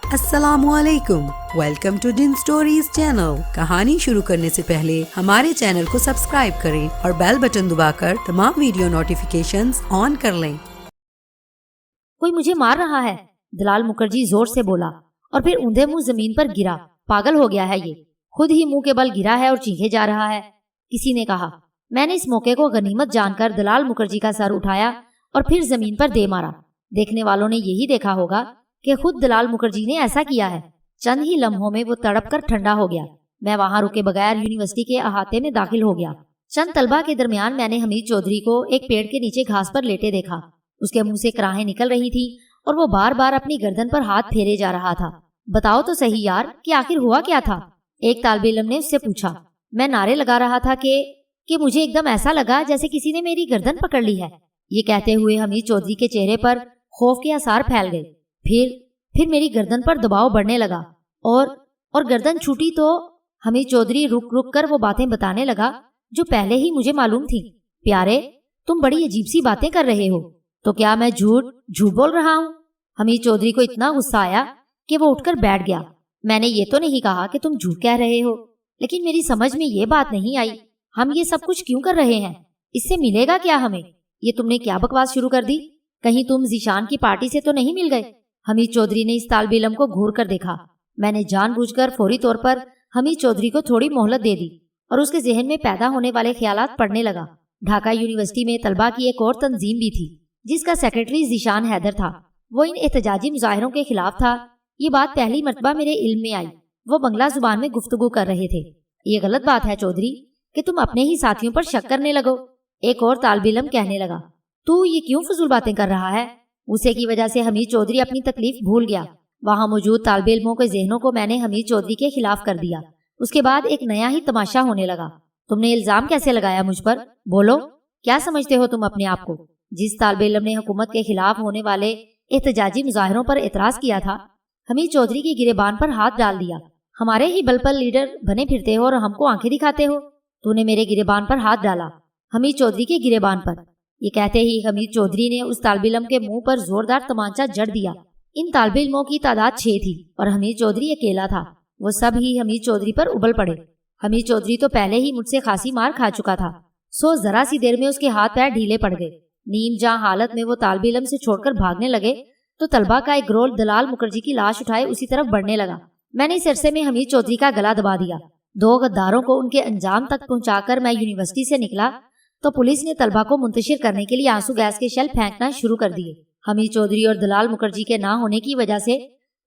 السلام علیکم، welcome to ڈن سٹوریز چینل۔ کہانی شروع کرنے سے پہلے ہمارے چینل کو سبسکرائب کریں اور بیل بٹن دبا کر تمام ویڈیو نوٹیفیکیشنز آن کر لیں۔ کوئی مجھے مار رہا ہے، دلال مکھرجی زور سے بولا اور پھر اوندھے منہ زمین پر گرا۔ پاگل ہو گیا ہے، یہ خود ہی منہ کے بل گرا ہے اور چیخے جا رہا ہے، کسی نے کہا۔ میں نے اس موقع کو غنیمت جان کر دلال مکھرجی کا سر اٹھایا اور پھر زمین پر دے مارا۔ دیکھنے والوں نے یہی دیکھا ہوگا کہ خود دلال مکھرجی نے ایسا کیا ہے۔ چند ہی لمحوں میں وہ تڑپ کر ٹھنڈا ہو گیا۔ میں وہاں رکے بغیر یونیورسٹی کے احاطے میں داخل ہو گیا۔ چند طلبہ کے درمیان میں نے حمید چودھری کو ایک پیڑ کے نیچے گھاس پر لیٹے دیکھا۔ اس کے منہ سے کراہیں نکل رہی تھی اور وہ بار بار اپنی گردن پر ہاتھ پھیرے جا رہا تھا۔ بتاؤ تو صحیح یار کہ آخر ہوا کیا تھا؟ ایک طالب علم نے اس سے پوچھا۔ میں نعرے لگا رہا تھا کہ مجھے ایک دم ایسا لگا جیسے کسی نے میری گردن پکڑ لی ہے۔ یہ کہتے ہوئے حمید چودھری کے چہرے پر خوف کے آثار پھیل گئے۔ پھر میری گردن پر دباؤ بڑھنے لگا اور گردن چھوٹی تو حمید چودھری رک کر وہ باتیں بتانے لگا جو پہلے ہی مجھے معلوم تھی۔ پیارے، تم بڑی عجیب سی باتیں کر رہے ہو، تو کیا میں جھوٹ بول رہا ہوں؟ حمید چودھری کو اتنا غصہ آیا کہ وہ اٹھ کر بیٹھ گیا۔ میں نے یہ تو نہیں کہا کہ تم جھوٹ کہہ رہے ہو، لیکن میری سمجھ میں یہ بات نہیں آئی، ہم یہ سب کچھ کیوں کر رہے ہیں؟ اس سے ملے گا کیا ہمیں؟ یہ تم نے کیا بکواس شروع کر دی؟ کہیں تم ذیشان کی پارٹی سے تو نہیں مل گئے؟ حمید چودھری نے اس طالب علم کو گھور کر دیکھا۔ میں نے جان بوجھ کر فوری طور پر حمید چودھری کو تھوڑی مہلت دے دی اور اس کے ذہن میں پیدا ہونے والے خیالات پڑھنے لگا۔ ڈھاکہ یونیورسٹی میں طلبہ کی ایک اور تنظیم بھی تھی جس کا سیکرٹری ذیشان حیدر تھا۔ وہ ان احتجاجی مظاہروں کے خلاف تھا۔ یہ بات پہلی مرتبہ میرے علم میں آئی۔ وہ بنگلہ زبان میں گفتگو کر رہے تھے۔ یہ غلط بات ہے چودھری کہ تم اپنے ہی ساتھیوں پر شک کرنے لگو، ایک اور طالب علم کہنے لگا۔ تو یہ کیوں فضول باتیں کر رہا ہے؟ غصے کی وجہ سے حمید چودھری اپنی تکلیف بھول گیا۔ وہاں موجود طالب علموں کے ذہنوں کو میں نے حمید چودھری کے خلاف کر دیا۔ اس کے بعد ایک نیا ہی تماشا ہونے لگا۔ تم نے الزام کیسے لگایا مجھ پر؟ بولو، کیا سمجھتے ہو تم اپنے آپ کو؟ جس طالب علم نے حکومت کے خلاف ہونے والے احتجاجی مظاہروں پر اعتراض کیا تھا، حمید چودھری کی گریبان پر ہاتھ ڈال دیا۔ ہمارے ہی بل پر لیڈر بنے پھرتے ہو اور ہم کو آنکھیں دکھاتے ہو۔ تو نے میرے گریبان پر ہاتھ ڈالا، حمید چودھری کے گریبان پر۔ یہ کہتے ہی حمید چودھری نے اس طالب علم کے منہ پر زوردار تمانچہ جڑ دیا۔ ان طالب علموں کی تعداد 6 تھی اور حمید چودھری اکیلا تھا۔ وہ سب ہی حمید چودھری پر ابل پڑے۔ حمید چودھری تو پہلے ہی مجھ سے خاصی مار کھا چکا تھا، ذرا سی دیر میں اس کے ہاتھ پیر ڈھیلے پڑ گئے۔ نیم جاں حالت میں وہ طالب علم سے چھوڑ کر بھاگنے لگے تو طلبہ کا ایک گروہ دلال مکھرجی کی لاش اٹھائے اسی طرف بڑھنے لگا۔ میں نے اس عرصے میں حمید چودھری کا گلا دبا دیا۔ 2 غداروں کو ان کے انجام تک پہنچا کر میں یونیورسٹی سے نکلا تو پولیس نے طلبہ کو منتشر کرنے کے لیے آنسو گیس کے شیل پھینکنا شروع کر دیے۔ حمید چودھری اور دلال مکھرجی کے نہ ہونے کی وجہ سے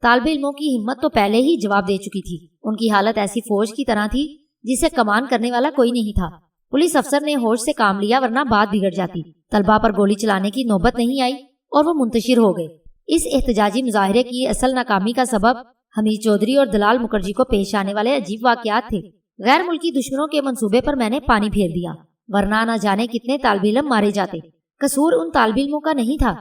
طالب علموں کی ہمت تو پہلے ہی جواب دے چکی تھی۔ ان کی حالت ایسی فوج کی طرح تھی جسے کمان کرنے والا کوئی نہیں تھا۔ پولیس افسر نے ہوش سے کام لیا ورنہ بات بگڑ جاتی۔ طلبہ پر گولی چلانے کی نوبت نہیں آئی اور وہ منتشر ہو گئے۔ اس احتجاجی مظاہرے کی اصل ناکامی کا سبب حمید چودھری اور دلال مکھرجی کو پیش آنے والے عجیب واقعات تھے۔ غیر ملکی دشمنوں کے منصوبے پر میں نے پانی پھیر دیا، ورنہ نہ جانے کتنے طالب علم مارے جاتے۔ قصور ان طالب علموں کا نہیں تھا،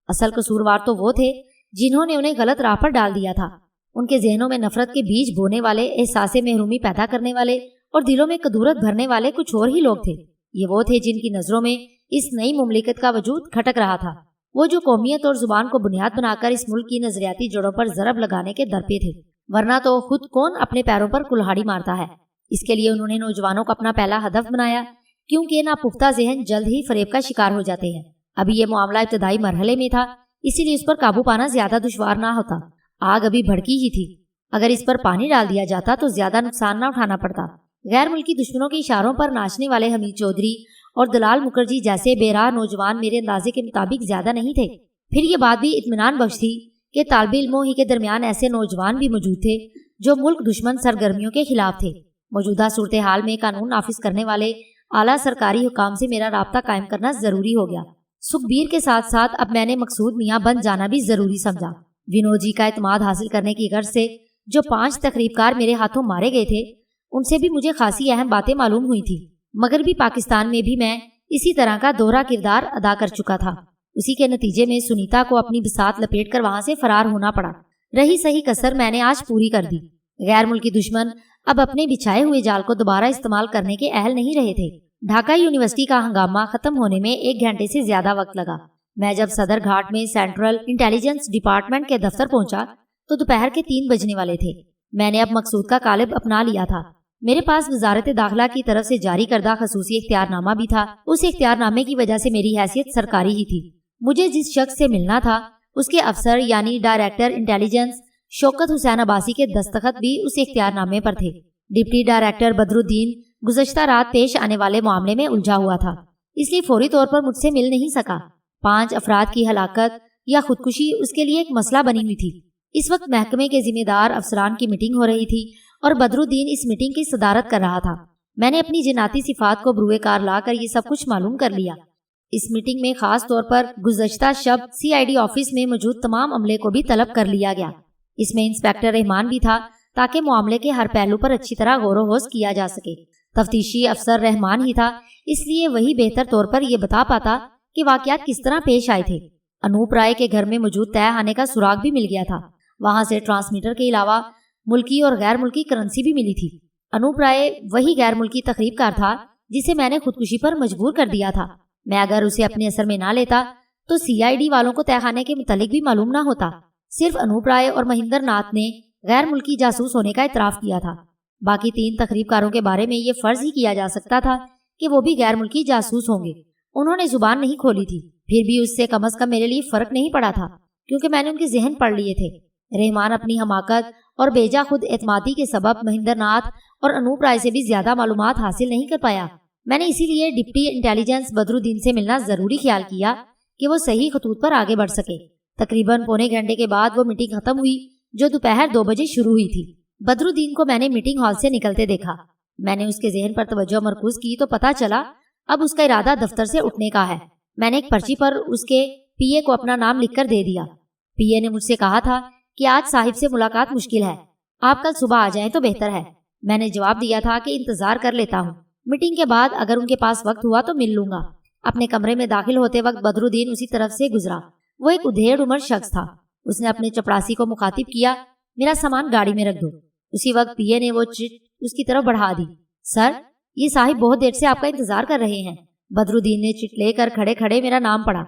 اصل قصوروار تو وہ تھے جنہوں نے انہیں غلط راہ پر ڈال دیا تھا۔ ان کے ذہنوں میں نفرت کے بیج بونے والے، احساس محرومی پیدا کرنے والے اور دلوں میں کدورت بھرنے والے کچھ اور ہی لوگ تھے۔ یہ وہ تھے جن کی نظروں میں اس نئی مملکت کا وجود کھٹک رہا تھا، وہ جو قومیت اور زبان کو بنیاد بنا کر اس ملک کی نظریاتی جڑوں پر ضرب لگانے کے درپے تھے۔ ورنہ تو خود کون اپنے پیروں پر کلہاڑی مارتا ہے؟ اس کے لیے انہوں نے نوجوانوں کو اپنا پہلا ہدف بنایا، کیونکہ ناپختہ ذہن جلد ہی فریب کا شکار ہو جاتے ہیں۔ ابھی یہ معاملہ ابتدائی مرحلے میں تھا، اسی لیے اس پر قابو پانا زیادہ دشوار نہ ہوتا۔ آگ ابھی بھڑکی ہی تھی، اگر اس پر پانی ڈال دیا جاتا تو زیادہ نقصان نہ اٹھانا پڑتا۔ غیر ملکی دشمنوں کے اشاروں پر ناچنے والے حمید چودھری اور دلال مکھرجی جیسے بے راہ نوجوان میرے اندازے کے مطابق زیادہ نہیں تھے۔ پھر یہ بات بھی اطمینان بخش تھی کہ طالب علموں ہی کے درمیان ایسے نوجوان بھی موجود تھے جو ملک دشمن سرگرمیوں کے خلاف تھے۔ موجودہ صورتحال میں قانون نافذ کرنے والے اعلیٰ سرکاری حکام سے میرا رابطہ قائم کرنا ضروری ہو گیا۔ سکھبیر کے ساتھ ساتھ اب میں نے مقصود میاں بن جانا بھی ضروری سمجھا۔ ونود جی کا اعتماد حاصل کرنے کی غرض سے جو 5 تقریب کار میرے ہاتھوں مارے گئے تھے، ان سے بھی مجھے خاصی اہم باتیں معلوم ہوئی تھی۔ مغربی پاکستان میں بھی میں اسی طرح کا دوہرا کردار ادا کر چکا تھا۔ اسی کے نتیجے میں سنیتا کو اپنی بساط لپیٹ کر وہاں سے فرار ہونا پڑا۔ رہی صحیح کسر میں نے آج پوری کر دی۔ غیر ملکی دشمن اب اپنے بچھائے ہوئے جال کو دوبارہ استعمال کرنے کے اہل نہیں رہے تھے۔ ڈھاکہ یونیورسٹی کا ہنگامہ ختم ہونے میں 1 گھنٹے سے زیادہ وقت لگا۔ میں جب صدر گھاٹ میں سینٹرل انٹیلیجنس ڈپارٹمنٹ کے دفتر پہنچا تو دوپہر کے 3 بجنے والے تھے۔ میں نے اب مقصود کا قالب اپنا لیا تھا۔ میرے پاس وزارت داخلہ کی طرف سے جاری کردہ خصوصی اختیار نامہ بھی تھا۔ اس اختیار نامے کی وجہ سے میری حیثیت سرکاری ہی تھی۔ مجھے جس شخص سے ملنا تھا اس کے افسر یعنی ڈائریکٹر انٹیلیجنس شوکت حسین عباسی کے دستخط بھی اس اختیار نامے پر تھے۔ ڈپٹی ڈائریکٹر بدرالدین گزشتہ رات پیش آنے والے معاملے میں الجھا ہوا تھا، اس لیے فوری طور پر مجھ سے مل نہیں سکا۔ 5 افراد کی ہلاکت یا خودکشی اس کے لیے ایک مسئلہ بنی ہوئی تھی۔ اس وقت محکمے کے ذمہ دار افسران کی میٹنگ ہو رہی تھی اور بدرالدین اس میٹنگ کی صدارت کر رہا تھا۔ میں نے اپنی جناتی صفات کو بروئے کار لا کر یہ سب کچھ معلوم کر لیا۔ اس میٹنگ میں خاص طور پر گزشتہ شب CID آفس میں موجود تمام عملے کو بھی طلب کر لیا گیا۔ اس میں انسپیکٹر رحمان بھی تھا تاکہ معاملے کے ہر پہلو پر اچھی طرح غور و خوض کیا جا سکے۔ تفتیشی افسر رحمان ہی تھا، اس لیے وہی بہتر طور پر یہ بتا پاتا کہ واقعات کس طرح پیش آئے تھے۔ انوپ رائے کے گھر میں موجود تہہ خانے کا سراغ بھی مل گیا تھا۔ وہاں سے ٹرانسمیٹر کے علاوہ ملکی اور غیر ملکی کرنسی بھی ملی تھی۔ انوپ رائے وہی غیر ملکی تخریب کار تھا جسے میں نے خودکشی پر مجبور کر دیا تھا۔ میں اگر اسے اپنے اثر میں نہ لیتا تو CID والوں کو تہہ خانے کے متعلق بھی معلوم نہ ہوتا۔ صرف انوپ رائے اور مہندر ناتھ نے غیر ملکی جاسوس ہونے کا اعتراف کیا تھا۔ باقی 3 تخریب کاروں کے بارے میں یہ فرض ہی کیا جا سکتا تھا کہ وہ بھی غیر ملکی جاسوس ہوں گے۔ انہوں نے زبان نہیں کھولی تھی، پھر بھی اس سے کم از کم میرے لیے فرق نہیں پڑا تھا کیونکہ میں نے ان کے ذہن پڑھ لیے تھے۔ رحمان اپنی حماقت اور بیجا خود اعتمادی کے سبب مہندر ناتھ اور انوپ رائے سے بھی زیادہ معلومات حاصل نہیں کر پایا۔ میں نے اسی لیے ڈپٹی انٹیلیجنس بدرالدین سے ملنا ضروری خیال کیا کہ وہ صحیح خطوط پر آگے بڑھ سکے۔ تقریباً پونے گھنٹے کے بعد وہ میٹنگ ختم ہوئی جو دوپہر 2 بجے شروع ہوئی تھی۔ بدرالدین کو میں نے میٹنگ ہال سے نکلتے دیکھا۔ میں نے اس کے ذہن پر توجہ مرکوز کی تو پتا چلا اب اس کا ارادہ دفتر سے اٹھنے کا ہے۔ میں نے ایک پرچی پر اس کے PA کو اپنا نام لکھ کر دے دیا۔ PA نے مجھ سے کہا تھا کہ آج صاحب سے ملاقات مشکل ہے، آپ کل صبح آ جائیں تو بہتر ہے۔ میں نے جواب دیا تھا کہ انتظار کر لیتا ہوں، میٹنگ کے بعد اگر ان کے پاس وقت ہوا تو مل لوں گا۔ اپنے کمرے میں داخل ہوتے وقت بدرالدین اسی طرف سے گزرا۔ وہ ایک ادھیڑ عمر شخص تھا۔ اس نے اپنے چپڑاسی کو مخاطب کیا، میرا سامان گاڑی میں رکھ دو۔ اسی وقت PA نے وہ چٹ اس کی طرف بڑھا دی۔ سر، یہ صاحب بہت دیر سے آپ کا انتظار کر رہے ہیں۔ بدرالدین نے چٹ لے کر کھڑے کھڑے میرا نام پڑھا۔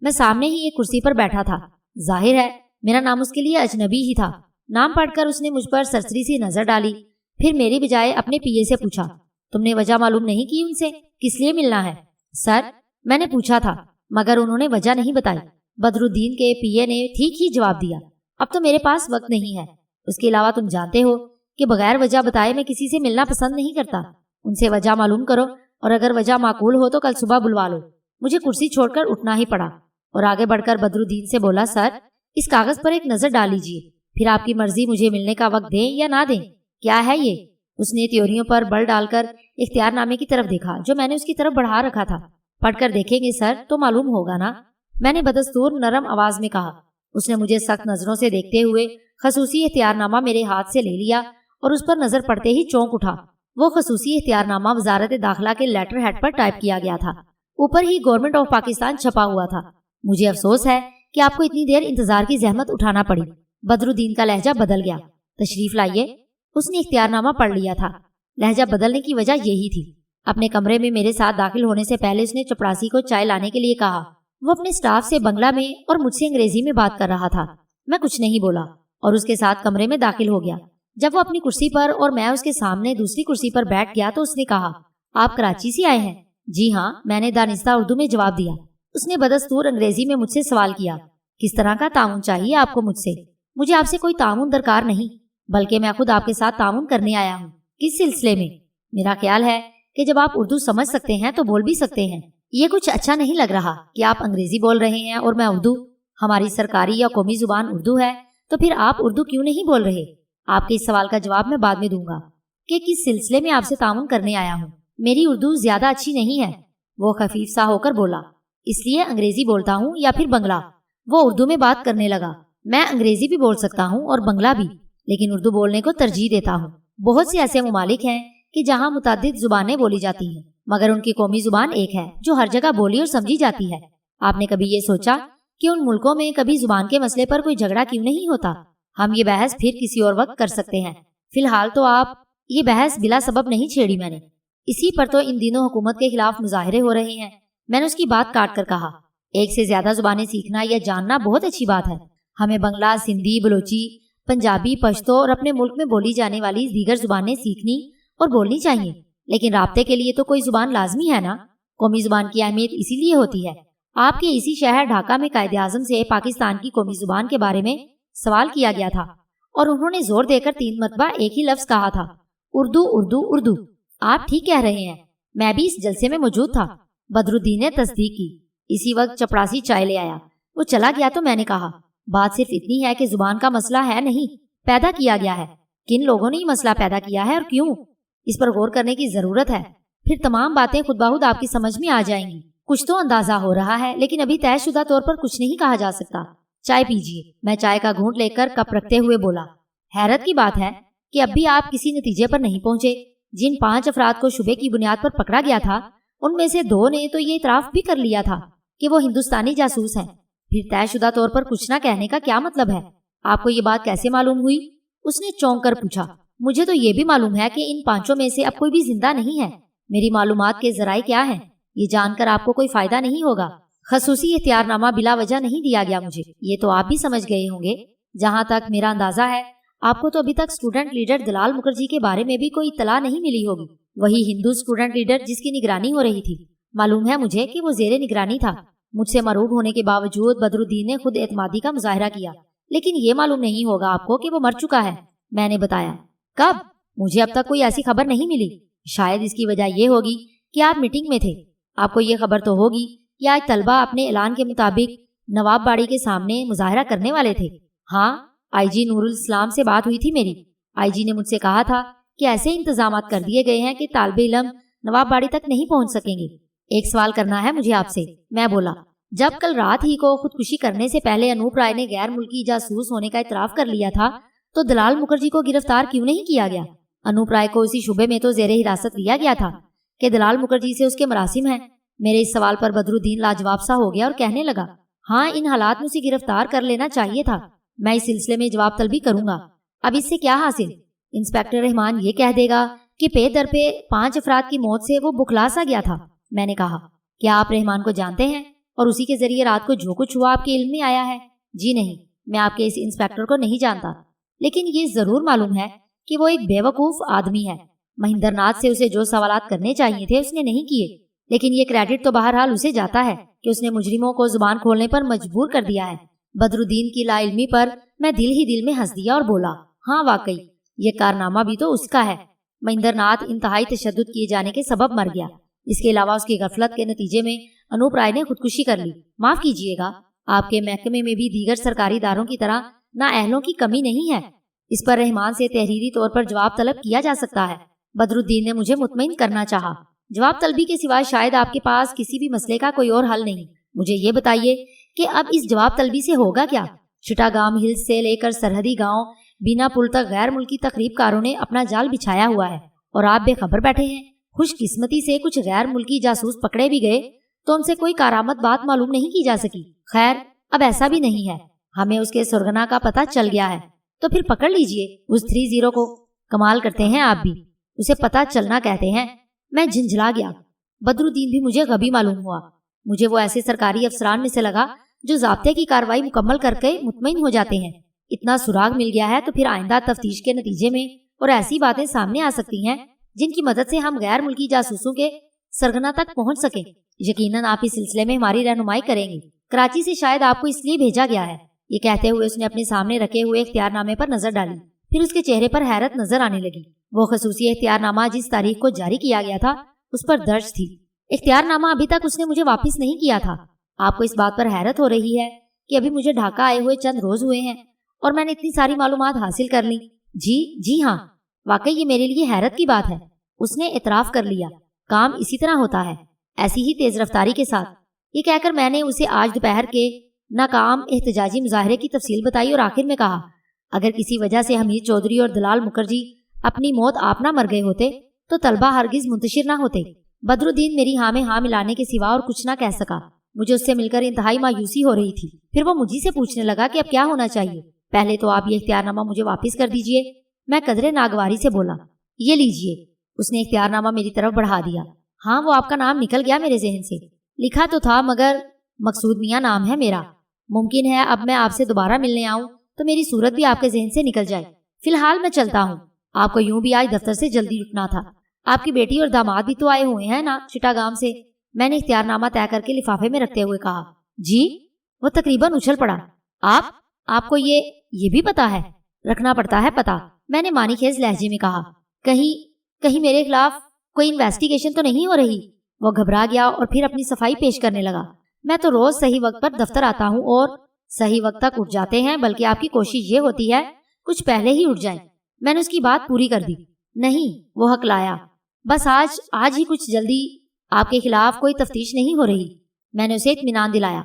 میں سامنے ہی ایک کرسی پر بیٹھا تھا۔ ظاہر ہے میرا نام اس کے لیے اجنبی ہی تھا۔ نام پڑھ کر اس نے مجھ پر سرسری سی نظر ڈالی، پھر میری بجائے اپنے PA سے پوچھا، تم نے وجہ معلوم نہیں کی ان سے کس لیے ملنا ہے؟ سر، میں نے پوچھا تھا مگر انہوں نے وجہ نہیں بتائی۔ بدرالدین کے PA نے ٹھیک ہی جواب دیا، اب تو میرے پاس وقت نہیں ہے۔ اس کے علاوہ تم جانتے ہو کہ بغیر وجہ بتائے میں کسی سے ملنا پسند نہیں کرتا۔ ان سے وجہ معلوم کرو اور اگر وجہ معقول ہو تو کل صبح بلوا لو۔ مجھے کرسی چھوڑ کر اٹھنا ہی پڑا اور آگے بڑھ کر بدرالدین سے بولا، سر اس کاغذ پر ایک نظر ڈال لیجیے، پھر آپ کی مرضی مجھے ملنے کا وقت دیں یا نہ دیں۔ کیا ہے یہ؟ اس نے تیوریوں پر بل ڈال کر اختیار نامے کی طرف دیکھا جو میں نے اس کی طرف بڑھا رکھا تھا۔ پڑھ کر دیکھیں گے سر تو معلوم ہوگا نا، میں نے بدستور نرم آواز میں کہا۔ اس نے مجھے سخت نظروں سے دیکھتے ہوئے خصوصی اختیار نامہ میرے ہاتھ سے لے لیا اور اس پر نظر پڑتے ہی چونک اٹھا۔ وہ خصوصی اختیار نامہ وزارت داخلہ کے لیٹر ہیڈ پر ٹائپ کیا گیا تھا، اوپر ہی گورنمنٹ آف پاکستان چھپا ہوا تھا۔ مجھے افسوس ہے کہ آپ کو اتنی دیر انتظار کی زحمت اٹھانا پڑی۔ بدرالدین کا لہجہ بدل گیا۔ تشریف لائیے۔ اس نے اختیار نامہ پڑھ لیا تھا۔ لہجہ بدلنے کی وجہ یہی تھی۔ اپنے کمرے میں میرے ساتھ داخل ہونے سے پہلے اس نے چپڑاسی کو چائے لانے کے لیے کہا۔ وہ اپنے سٹاف سے بنگلہ میں اور مجھ سے انگریزی میں بات کر رہا تھا۔ میں کچھ نہیں بولا اور اس کے ساتھ کمرے میں داخل ہو گیا۔ جب وہ اپنی کرسی پر اور میں اس کے سامنے دوسری کرسی پر بیٹھ گیا تو اس نے کہا، آپ کراچی سے آئے ہیں؟ جی ہاں، میں نے دانستہ اردو میں جواب دیا۔ اس نے بدستور انگریزی میں مجھ سے سوال کیا، کس طرح کا تعاون چاہیے آپ کو مجھ سے؟ مجھے آپ سے کوئی تعاون درکار نہیں، بلکہ میں خود آپ کے ساتھ تعاون کرنے آیا ہوں۔ کس سلسلے میں؟ میرا خیال ہے کہ جب آپ اردو سمجھ سکتے ہیں تو بول بھی سکتے ہیں۔ یہ کچھ اچھا نہیں لگ رہا کہ آپ انگریزی بول رہے ہیں اور میں اردو۔ ہماری سرکاری یا قومی زبان اردو ہے تو پھر آپ اردو کیوں نہیں بول رہے؟ آپ کے اس سوال کا جواب میں بعد میں دوں گا کہ کس سلسلے میں آپ سے تعاون کرنے آیا ہوں۔ میری اردو زیادہ اچھی نہیں ہے، وہ خفیف سا ہو کر بولا، اس لیے انگریزی بولتا ہوں یا پھر بنگلہ۔ وہ اردو میں بات کرنے لگا۔ میں انگریزی بھی بول سکتا ہوں اور بنگلہ بھی، لیکن اردو بولنے کو ترجیح دیتا ہوں۔ بہت سے ایسے ممالک ہیں کہ جہاں متعدد زبانیں بولی جاتی ہیں مگر ان کی قومی زبان ایک ہے جو ہر جگہ بولی اور سمجھی جاتی ہے۔ آپ نے کبھی یہ سوچا کہ ان ملکوں میں کبھی زبان کے مسئلے پر کوئی جھگڑا کیوں نہیں ہوتا؟ ہم یہ بحث پھر کسی اور وقت کر سکتے ہیں، فی الحال تو آپ یہ بحث بلا سبب نہیں چھیڑی میں نے۔ اسی پر تو ان دنوں حکومت کے خلاف مظاہرے ہو رہے ہیں۔ میں نے اس کی بات کاٹ کر کہا، ایک سے زیادہ زبانیں سیکھنا یا جاننا بہت اچھی بات ہے۔ ہمیں بنگلہ، سندھی، بلوچی، پنجابی، پشتو اور اپنے ملک میں بولی جانے والی دیگر زبانیں سیکھنی اور بولنی چاہیے، لیکن رابطے کے لیے تو کوئی زبان لازمی ہے نا۔ قومی زبان کی اہمیت اسی لیے ہوتی ہے۔ آپ کے اسی شہر ڈھاکہ میں قائد اعظم سے پاکستان کی قومی زبان کے بارے میں سوال کیا گیا تھا اور انہوں نے زور دے کر 3 مرتبہ ایک ہی لفظ کہا تھا، اردو اردو اردو۔ آپ ٹھیک کہہ رہے ہیں، میں بھی اس جلسے میں موجود تھا۔ بدرالدین نے تصدیق کی۔ اسی وقت چپڑاسی چائے لے آیا۔ وہ چلا گیا تو میں نے کہا، بات صرف اتنی ہے کہ زبان کا مسئلہ ہے نہیں، پیدا کیا گیا ہے۔ کن لوگوں نے یہ مسئلہ پیدا کیا ہے اور کیوں، اس پر غور کرنے کی ضرورت ہے۔ پھر تمام باتیں خود بخود آپ کی سمجھ میں آ جائیں گی۔ کچھ تو اندازہ ہو رہا ہے، لیکن ابھی طے شدہ طور پر کچھ نہیں کہا جا سکتا۔ چائے پیجیے۔ میں چائے کا گھونٹ لے کر کپ رکھتے ہوئے بولا، حیرت کی بات ہے کہ اب بھی آپ کسی نتیجے پر نہیں پہنچے۔ جن 5 افراد کو شبے کی بنیاد پر پکڑا گیا تھا، ان میں سے 2 نے تو یہ اعتراف بھی کر لیا تھا کہ وہ ہندوستانی جاسوس ہیں۔ پھر طے شدہ طور پر کچھ نہ کہنے کا کیا مطلب ہے؟ آپ کو یہ بات کیسے معلوم ہوئی؟ اس نے چونک کر پوچھا۔ مجھے تو یہ بھی معلوم ہے کہ ان 5 میں سے اب کوئی بھی زندہ نہیں ہے۔ میری معلومات کے ذرائع کیا ہیں؟ یہ جان کر آپ کو کوئی فائدہ نہیں ہوگا۔ خصوصی اختیار نامہ بلا وجہ نہیں دیا گیا مجھے، یہ تو آپ بھی سمجھ گئے ہوں گے۔ جہاں تک میرا اندازہ ہے، آپ کو تو ابھی تک اسٹوڈنٹ لیڈر دلال مکھرجی کے بارے میں بھی کوئی اطلاع نہیں ملی ہوگی۔ وہی ہندو اسٹوڈنٹ لیڈر جس کی نگرانی ہو رہی تھی۔ معلوم ہے مجھے کہ وہ زیر نگرانی تھا۔ مجھ سے مرعوب ہونے کے باوجود بدرالدین نے خود اعتمادی کا مظاہرہ کیا۔ لیکن یہ معلوم نہیں ہوگا آپ کو کہ وہ مر چکا ہے۔ میں نے بتایا۔ کب؟ مجھے اب تک کوئی ایسی خبر نہیں ملی۔ شاید اس کی وجہ یہ ہوگی کہ آپ میٹنگ میں تھے۔ آپ کو یہ خبر تو ہوگی کہ آج طلبہ اپنے اعلان کے مطابق نواب باڑی کے سامنے مظاہرہ کرنے والے تھے۔ ہاں، آئی جی نور الاسلام سے بات ہوئی تھی میری۔ آئی جی نے مجھ سے کہا تھا کہ ایسے انتظامات کر دیے گئے ہیں کہ طالب علم نواب باڑی تک نہیں پہنچ سکیں گے۔ ایک سوال کرنا ہے مجھے آپ سے۔ میں بولا، جب کل رات ہی کو خودکشی کرنے سے پہلے انوپ رائے نے غیر ملکی جاسوس ہونے کا اعتراف کر لیا تھا، تو دلال مکھرجی کو گرفتار کیوں نہیں کیا گیا؟ انوپ رائے کو اسی شبے میں تو زیر حراست لیا گیا تھا کہ دلال مکھرجی سے اس کے مراسم ہیں۔ میرے اس سوال پر بدرالدین لاجواب سا ہو گیا اور کہنے لگا، ہاں، ان حالات میں اسے گرفتار کر لینا چاہیے تھا۔ میں اس سلسلے میں جواب طلبی کروں گا۔ اب اس سے کیا حاصل؟ انسپیکٹر رحمان یہ کہہ دے گا کہ پے در پہ 5 افراد کی موت سے وہ بکھلا سا گیا تھا۔ میں نے کہا، کیا آپ رحمان کو جانتے ہیں اور اسی کے ذریعے رات کو جو کچھ ہوا آپ کے علم میں آیا ہے؟ جی نہیں، میں آپ کے اس انسپیکٹر کو نہیں جانتا، لیکن یہ ضرور معلوم ہے کہ وہ ایک بے وقوف آدمی ہے۔ مہندر ناتھ سے اسے جو سوالات کرنے چاہیے تھے اس نے نہیں کیے، لیکن یہ کریڈٹ تو بہرحال اسے جاتا ہے کہ اس نے مجرموں کو زبان کھولنے پر مجبور کر دیا ہے۔ بدرالدین کی لا علمی پر میں دل ہی دل میں ہنس دیا اور بولا، ہاں واقعی یہ کارنامہ بھی تو اس کا ہے۔ مہندر ناتھ انتہائی تشدد کیے جانے کے سبب مر گیا۔ اس کے علاوہ اس کی غفلت کے نتیجے میں انوپ رائے نے خودکشی کر لی۔ معاف کیجیے گا، آپ کے محکمے میں بھی دیگر سرکاری اداروں کی طرح نااہلوں کی کمی نہیں ہے۔ اس پر رحمان سے تحریری طور پر جواب طلب کیا جا سکتا ہے۔ بدرالدین نے مجھے مطمئن کرنا چاہا۔ جواب طلبی کے سوائے شاید آپ کے پاس کسی بھی مسئلے کا کوئی اور حل نہیں۔ مجھے یہ بتائیے کہ اب اس جواب طلبی سے ہوگا کیا؟ چٹاگام ہلز سے لے کر سرحدی گاؤں بینا پل تک غیر ملکی تقریب کاروں نے اپنا جال بچھایا ہوا ہے اور آپ بے خبر بیٹھے ہیں۔ خوش قسمتی سے کچھ غیر ملکی جاسوس پکڑے بھی گئے تو ان سے کوئی کارآمد بات معلوم نہیں کی جا سکی۔ خیر، اب ایسا بھی نہیں ہے، ہمیں اس کے سرغنا کا پتہ چل گیا ہے، تو پھر پکڑ لیجئے اس 30 کو۔ کمال کرتے ہیں آپ بھی، اسے پتہ چلنا کہتے ہیں۔ میں جھنجھلا گیا۔ بدرالدین بھی مجھے غبی معلوم ہوا۔ مجھے وہ ایسے سرکاری افسران میں سے لگا جو ضابطے کی کارروائی مکمل کر کے مطمئن ہو جاتے ہیں۔ اتنا سراغ مل گیا ہے تو پھر آئندہ تفتیش کے نتیجے میں اور ایسی باتیں سامنے آ سکتی ہیں جن کی مدد سے ہم غیر ملکی جاسوسوں کے سرغنا تک پہنچ سکیں۔ یقیناً آپ اس سلسلے میں ہماری رہنمائی کریں گے۔ کراچی سے شاید آپ کو اس لیے بھیجا گیا ہے۔ یہ کہتے ہوئے اس نے اپنے سامنے رکھے ہوئے اختیار نامے پر نظر ڈالی، پھر اس کے چہرے پر حیرت نظر آنے لگی۔ وہ خصوصی اختیار نامہ جس تاریخ کو جاری کیا گیا تھا اس پر درج تھی۔ اختیار نامہ ابھی تک اس نے مجھے واپس نہیں کیا تھا۔ آپ کو اس بات پر حیرت ہو رہی ہے کہ ابھی مجھے ڈھاکہ آئے ہوئے چند روز ہوئے ہیں اور میں نے اتنی ساری معلومات حاصل کر لی۔ جی ہاں، واقعی یہ میرے لیے حیرت کی بات ہے۔ اس نے اعتراف کر لیا۔ کام اسی طرح ہوتا ہے، ایسی ہی تیز رفتاری کے ساتھ۔ یہ کہہ کر میں نے اسے آج دوپہر کے ناکام احتجاجی مظاہرے کی تفصیل بتائی اور آخر میں کہا، اگر کسی وجہ سے حمید چودھری اور دلال مکھرجی اپنی موت آپ نہ مر گئے ہوتے تو طلبہ ہرگز منتشر نہ ہوتے۔ بدرالدین میری ہاں میں ہاں ملانے کے سوا اور کچھ نہ کہہ سکا۔ مجھے اس سے مل کر انتہائی مایوسی ہو رہی تھی۔ پھر وہ مجھے سے پوچھنے لگا کہ اب کیا ہونا چاہیے۔ پہلے تو آپ یہ اختیار نامہ مجھے واپس کر دیجئے۔ میں قدرے ناگواری سے بولا، یہ لیجئے۔ اس نے اختیار نامہ میری طرف بڑھا دیا۔ ہاں، وہ آپ کا نام نکل گیا میرے ذہن سے۔ لکھا تو تھا مگر مقصود میاں نام ہے میرا۔ ممکن ہے اب میں آپ سے دوبارہ ملنے آؤں تو میری صورت بھی آپ کے ذہن سے نکل جائے۔ فی الحال میں چلتا ہوں، آپ کو یوں بھی آج دفتر سے جلدی اٹھنا تھا۔ آپ کی بیٹی اور داماد بھی تو آئے ہوئے ہیں نا چٹاگام سے، میں نے اختیار نامہ طے کر کے لفافے میں رکھتے ہوئے کہا۔ جی؟ وہ تقریباً اچھل پڑا۔ آپ کو یہ بھی پتا ہے؟ رکھنا پڑتا ہے پتا، میں نے معنی خیز لہجے میں کہا۔ کہیں میرے خلاف کوئی انویسٹیگیشن تو نہیں ہو رہی؟ وہ گھبرا گیا اور پھر اپنی صفائی پیش کرنے لگا۔ میں تو روز صحیح وقت پر دفتر آتا ہوں اور صحیح وقت تک اٹھ جاتے ہیں، بلکہ آپ کی کوشش یہ ہوتی ہے کچھ پہلے ہی اٹھ جائیں۔ میں نے اس کی بات پوری کر دی۔ نہیں، وہ ہکلایا، بس آج ہی کچھ جلدی آپ کے خلاف کوئی تفتیش نہیں ہو رہی۔ میں نے اسے اطمینان دلایا۔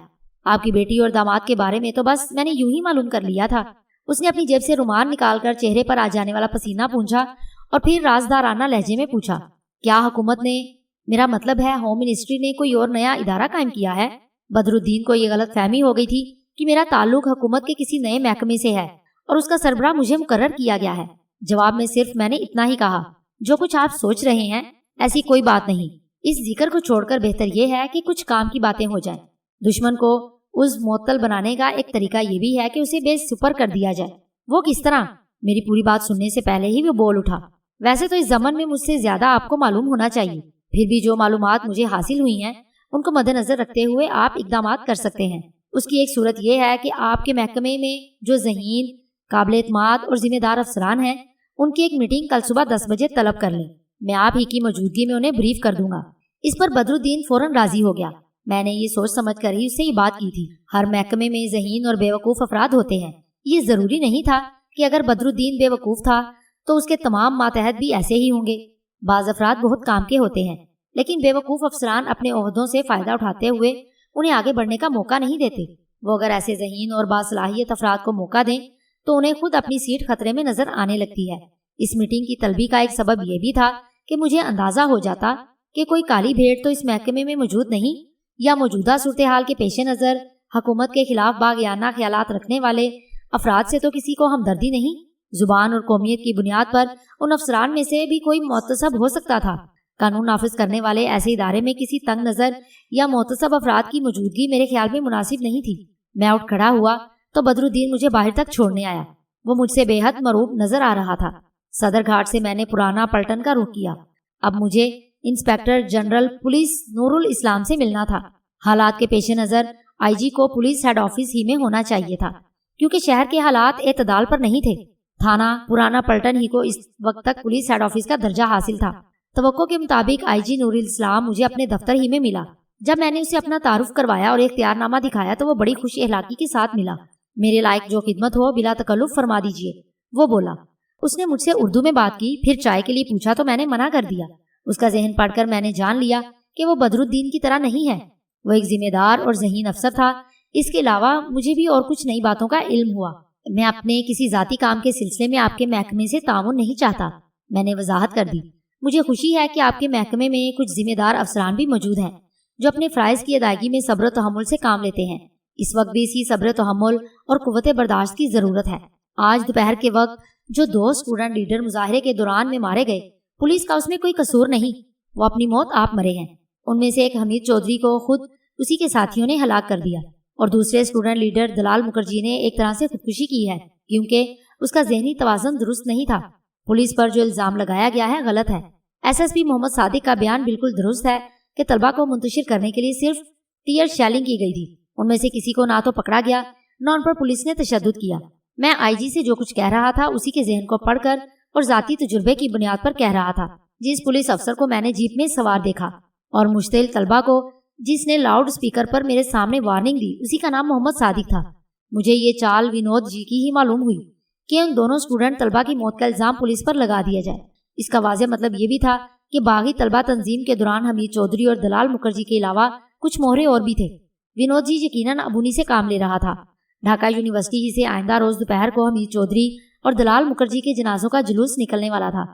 آپ کی بیٹی اور داماد کے بارے میں تو بس میں نے یوں ہی معلوم کر لیا تھا۔ اس نے اپنی جیب سے رومال نکال کر چہرے پر آ جانے والا پسینہ پونچھا اور پھر رازدارانہ لہجے میں پوچھا، کیا حکومت نے، میرا مطلب ہے ہوم منسٹری نے، کوئی اور نیا ادارہ قائم کیا ہے؟ بدرالدین کو یہ غلط فہمی ہو گئی تھی کہ میرا تعلق حکومت کے کسی نئے محکمے سے ہے اور اس کا سربراہ مجھے مقرر کیا گیا ہے۔ جواب میں صرف میں نے اتنا ہی کہا، جو کچھ آپ سوچ رہے ہیں ایسی کوئی بات نہیں۔ اس ذکر کو چھوڑ کر بہتر یہ ہے کہ کچھ کام کی باتیں ہو جائیں۔ دشمن کو اس معطل بنانے کا ایک طریقہ یہ بھی ہے کہ اسے بے سپر کر دیا جائے۔ وہ کس طرح؟ میری پوری بات سننے سے پہلے ہی وہ بول اٹھا۔ ویسے تو اس ضمن میں مجھ سے زیادہ آپ کو معلوم ہونا چاہیے، پھر بھی جو معلومات مجھے حاصل ہوئی ہیں ان کو مد نظر رکھتے ہوئے آپ اقدامات کر سکتے ہیں۔ اس کی ایک صورت یہ ہے کہ آپ کے محکمے میں جو ذہین، قابل اعتماد اور ذمہ دار افسران ہیں ان کی ایک میٹنگ کل صبح 10 بجے طلب کر لیں۔ میں آپ ہی کی موجودگی میں انہیں بریف کر دوں گا۔ اس پر بدرالدین فوراً راضی ہو گیا۔ میں نے یہ سوچ سمجھ کر ہی اس سے یہ بات کی تھی۔ ہر محکمے میں ذہین اور بیوقوف افراد ہوتے ہیں۔ یہ ضروری نہیں تھا کہ اگر بدرالدین بیوقوف تھا تو اس کے تمام ماتحت بھی ایسے ہی ہوں گے۔ بعض افراد بہت کام کے ہوتے ہیں، لیکن بیوقوف افسران اپنے عہدوں سے فائدہ اٹھاتے ہوئے انہیں آگے بڑھنے کا موقع نہیں دیتے۔ وہ اگر ایسے ذہین اور باصلاحیت افراد کو موقع دیں تو انہیں خود اپنی سیٹ خطرے میں نظر آنے لگتی ہے۔ اس میٹنگ کی طلبی کا ایک سبب یہ بھی تھا کہ مجھے اندازہ ہو جاتا کہ کوئی کالی بھیڑ تو اس محکمے میں موجود نہیں، یا موجودہ صورتحال کے پیش نظر حکومت کے خلاف باغیانہ خیالات رکھنے والے افراد سے تو کسی کو ہمدردی نہیں۔ زبان اور قومیت کی بنیاد پر ان افسران میں سے بھی کوئی معتصب ہو سکتا تھا۔ قانون نافذ کرنے والے ایسے ادارے میں کسی تنگ نظر یا معتصب افراد کی موجودگی میرے خیال میں مناسب نہیں تھی۔ میں اٹھ کھڑا ہوا تو بدرالدین مجھے باہر تک چھوڑنے آیا۔ وہ مجھ سے بے حد مرعوب نظر آ رہا تھا۔ صدر گھاٹ سے میں نے پرانا پلٹن کا رخ کیا۔ اب مجھے انسپیکٹر جنرل پولیس نور الاسلام سے ملنا تھا۔ حالات کے پیش نظر آئی جی کو پولیس ہیڈ آفس ہی میں ہونا چاہیے تھا، کیونکہ شہر کے حالات اعتدال پر نہیں تھے۔ تھانہ پرانا پلٹن ہی کو اس وقت تک پولیس ہیڈ آفس کا درجہ حاصل تھا۔ توقع کے مطابق آئی جی نور الاسلام مجھے اپنے دفتر ہی میں ملا۔ جب میں نے اسے اپنا تعارف کروایا اور اختیار نامہ دکھایا تو وہ بڑی خوش اخلاقی کے ساتھ ملا۔ میرے لائق جو خدمت ہو بلا تکلف فرما دیجیے، وہ بولا۔ اس نے مجھ سے اردو میں بات کی، پھر چائے کے لیے پوچھا تو میں نے منع کر دیا۔ اس کا ذہن پڑھ کر میں نے جان لیا کہ وہ بدرالدین کی طرح نہیں ہے۔ وہ ایک ذمہ دار اور ذہین افسر تھا۔ اس کے علاوہ مجھے بھی اور کچھ نئی باتوں کا علم ہوا۔ میں اپنے کسی ذاتی کام کے سلسلے میں آپ کے محکمے سے تعاون نہیں چاہتا، میں نے وضاحت کر دی۔ مجھے خوشی ہے کہ آپ کے محکمے میں کچھ ذمہ دار افسران بھی موجود ہیں جو اپنے فرائض کی ادائیگی میں صبر و تحمل سے کام لیتے ہیں۔ اس وقت بھی اسی صبر و تحمل اور قوت برداشت کی ضرورت ہے۔ آج دوپہر کے وقت جو 2 اسٹوڈنٹ لیڈر مظاہرے کے دوران میں مارے گئے، پولیس کا اس میں کوئی قصور نہیں، وہ اپنی موت آپ مرے ہیں۔ ان میں سے ایک حمید چودھری کو خود اسی کے ساتھیوں نے ہلاک کر دیا، اور دوسرے اسٹوڈنٹ لیڈر دلال مکھرجی نے ایک طرح سے خودکشی کی ہے، کیونکہ اس کا ذہنی توازن درست نہیں تھا۔ پولیس پر جو الزام لگایا گیا ہے غلط ہے۔ ایس ایس پی محمد صادق کا بیان بالکل درست ہے کہ طلبہ کو منتشر کرنے کے لیے صرف ٹیئر شیلنگ کی گئی تھی۔ ان میں سے کسی کو نہ تو پکڑا گیا نہ ان پر پولیس نے تشدد کیا۔ میں آئی جی سے جو کچھ کہہ رہا تھا اسی کے ذہن کو پڑھ کر اور ذاتی تجربے کی بنیاد پر کہہ رہا تھا۔ جس پولیس افسر کو میں نے جیپ میں سوار دیکھا اور مشتعل طلبہ کو جس نے لاؤڈ سپیکر پر میرے سامنے وارننگ دی، اسی کا نام محمد صادق تھا۔ مجھے یہ چال ونود جی کی ہی معلوم ہوئی کہ ان دونوں اسٹوڈنٹ طلبہ کی موت کا الزام پولیس پر لگا دیا جائے۔ اس کا واضح مطلب یہ بھی تھا کہ باغی طلبہ تنظیم کے دوران حمید چودھری اور دلال مکھرجی کے علاوہ کچھ مہرے اور بھی تھے۔ ونود جی یقیناً ابونی سے کام لے رہا تھا۔ ڈھاکہ یونیورسٹی ہی سے آئندہ روز دوپہر کو حمید چودھری اور دلال مکھرجی کے جنازوں کا جلوس نکلنے والا تھا۔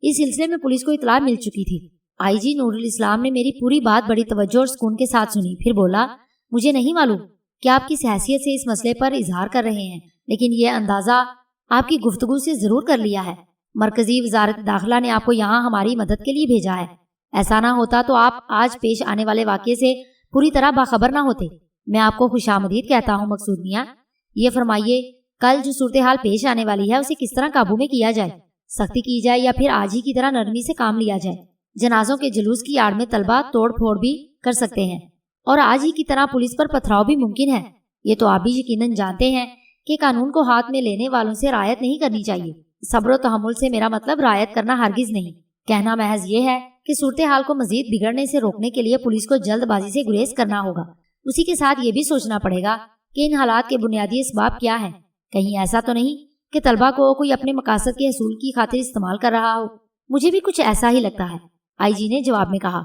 اس سلسلے میں پولیس کو اطلاع مل چکی تھی۔ آئی جی نور الاسلام نے میری پوری بات بڑی توجہ اور سکون کے ساتھ سنی، پھر بولا، مجھے نہیں معلوم کہ آپ کس حیثیت سے اس مسئلے پر اظہار کر رہے ہیں، لیکن یہ اندازہ آپ کی گفتگو سے ضرور کر لیا ہے۔ مرکزی وزارت داخلہ نے آپ کو یہاں ہماری مدد کے لیے بھیجا ہے۔ ایسا نہ ہوتا تو آپ آج پیش آنے والے واقعے سے پوری طرح باخبر نہ ہوتے۔ میں آپ کو خوش آمدید کہتا ہوں مقصود میاں۔ یہ فرمائیے، کل جو صورتحال پیش آنے والی ہے اسے کس طرح قابو میں کیا جائے، سختی کی جائے یا پھر آج ہی کی طرح نرمی سے کام لیا جائے۔ جنازوں کے جلوس کی آڑ میں طلبہ توڑ پھوڑ بھی کر سکتے ہیں اور آج ہی کی طرح پولیس پر پتھراؤ بھی ممکن ہے۔ یہ تو آپ بھی یقیناً جانتے ہیں کہ قانون کو ہاتھ میں لینے والوں سے رعایت نہیں کرنی چاہیے۔ صبر و تحمل سے میرا مطلب رعایت کرنا ہرگز نہیں، کہنا محض یہ ہے کہ صورتحال کو مزید بگڑنے سے روکنے کے لیے پولیس کو جلد بازی سے گریز کرنا ہوگا۔ اسی کے ساتھ یہ بھی سوچنا پڑے گا کہ ان حالات کے بنیادی اسباب کیا ہیں۔ کہیں ایسا تو نہیں کہ طلبہ کو کوئی اپنے مقاصد کے حصول کی خاطر استعمال کر رہا ہو۔ مجھے بھی کچھ ایسا ہی لگتا ہے، آئی جی نے جواب میں کہا۔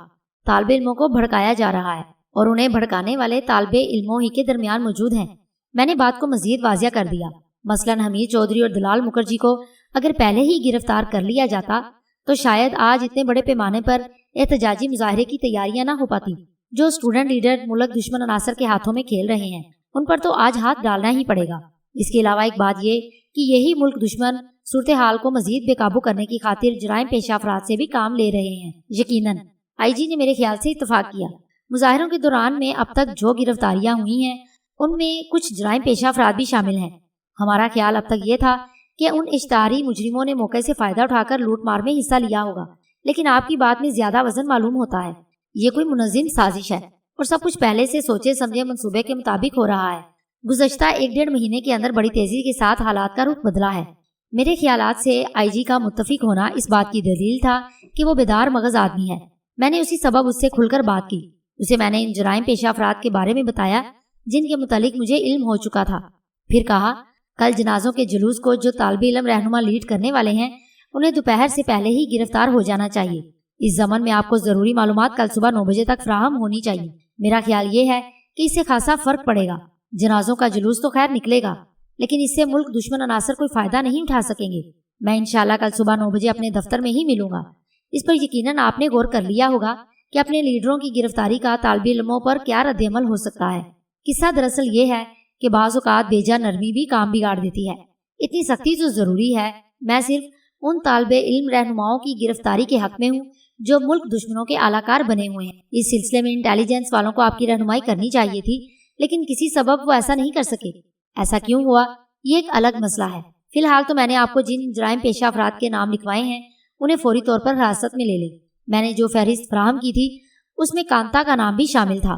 طالب علموں کو بھڑکایا جا رہا ہے اور انہیں بھڑکانے والے طالب علموں ہی کے درمیان موجود ہیں۔ میں نے بات کو مزید واضح کر دیا۔ مثلاً حمید چودھری اور دلال مکھرجی کو اگر پہلے ہی گرفتار کر لیا جاتا تو شاید آج اتنے بڑے پیمانے پر احتجاجی مظاہرے کی تیاریاں نہ ہو پاتی۔ جو اسٹوڈنٹ لیڈر ملک دشمن عناصر کے ہاتھوں میں کھیل رہے ہیں ان پر تو آج ہاتھ ڈالنا ہی پڑے گا۔ اس کے علاوہ ایک بات یہ کہ یہی ملک دشمن صورتحال کو مزید بے قابو کرنے کی خاطر جرائم پیشہ افراد سے بھی کام لے رہے ہیں۔ یقیناً، آئی جی نے میرے خیال سے اتفاق کیا۔ مظاہروں کے دوران میں اب تک جو گرفتاریاں ہوئی ہیں ان میں کچھ جرائم پیشہ افراد بھی شامل ہیں۔ ہمارا خیال اب تک یہ تھا کہ ان اشتہاری مجرموں نے موقع سے فائدہ اٹھا کر لوٹ مار میں حصہ لیا ہوگا، لیکن آپ کی بات میں زیادہ وزن معلوم ہوتا ہے۔ یہ کوئی منظم سازش ہے اور سب کچھ پہلے سے سوچے سمجھے منصوبے کے مطابق ہو رہا ہے۔ گزشتہ 1-1.5 مہینے کے اندر بڑی تیزی کے ساتھ حالات کا رخ بدلا ہے۔ میرے خیالات سے آئی جی کا متفق ہونا اس بات کی دلیل تھا کہ وہ بیدار مغز آدمی ہے۔ میں نے اسی سبب اس سے کھل کر بات کی۔ اسے میں نے ان جرائم پیشہ افراد کے بارے میں بتایا جن کے متعلق مجھے علم ہو چکا تھا۔ پھر کہا، کل جنازوں کے جلوس کو جو طالب علم رہنما لیڈ کرنے والے ہیں انہیں دوپہر سے پہلے ہی گرفتار ہو جانا چاہیے۔ اس ضمن میں آپ کو ضروری معلومات کل صبح 9 بجے تک فراہم ہونی چاہیے۔ میرا خیال یہ ہے کہ اس سے خاصا فرق پڑے گا۔ جنازوں کا جلوس تو خیر نکلے گا لیکن اس سے ملک دشمن عناصر کوئی فائدہ نہیں اٹھا سکیں گے۔ میں انشاءاللہ کل صبح 9 بجے اپنے دفتر میں ہی ملوں گا۔ اس پر یقیناً آپ نے غور کر لیا ہوگا کہ اپنے لیڈروں کی گرفتاری کا طالب علموں پر کیا رد عمل ہو سکتا ہے۔ قصہ دراصل یہ ہے کہ بعض اوقات بیجا نرمی بھی کام بگاڑ دیتی ہے۔ اتنی سختی تو ضروری ہے۔ میں صرف ان طالب علم رہنماؤں کی گرفتاری کے حق میں ہوں جو ملک دشمنوں کے اعلی کار بنے ہوئے ہیں۔ اس سلسلے میں انٹیلیجنس والوں کو آپ کی رہنمائی کرنی چاہیے تھی لیکن کسی سبب وہ ایسا نہیں کر سکے۔ ایسا کیوں ہوا یہ ایک الگ مسئلہ ہے۔ فی الحال تو میں نے آپ کو جن جرائم پیشہ افراد کے نام لکھوائے ہیں انہیں فوری طور پر حراست میں لے لیں۔ میں نے جو فہرست فراہم کی تھی اس میں کانتا کا نام بھی شامل تھا۔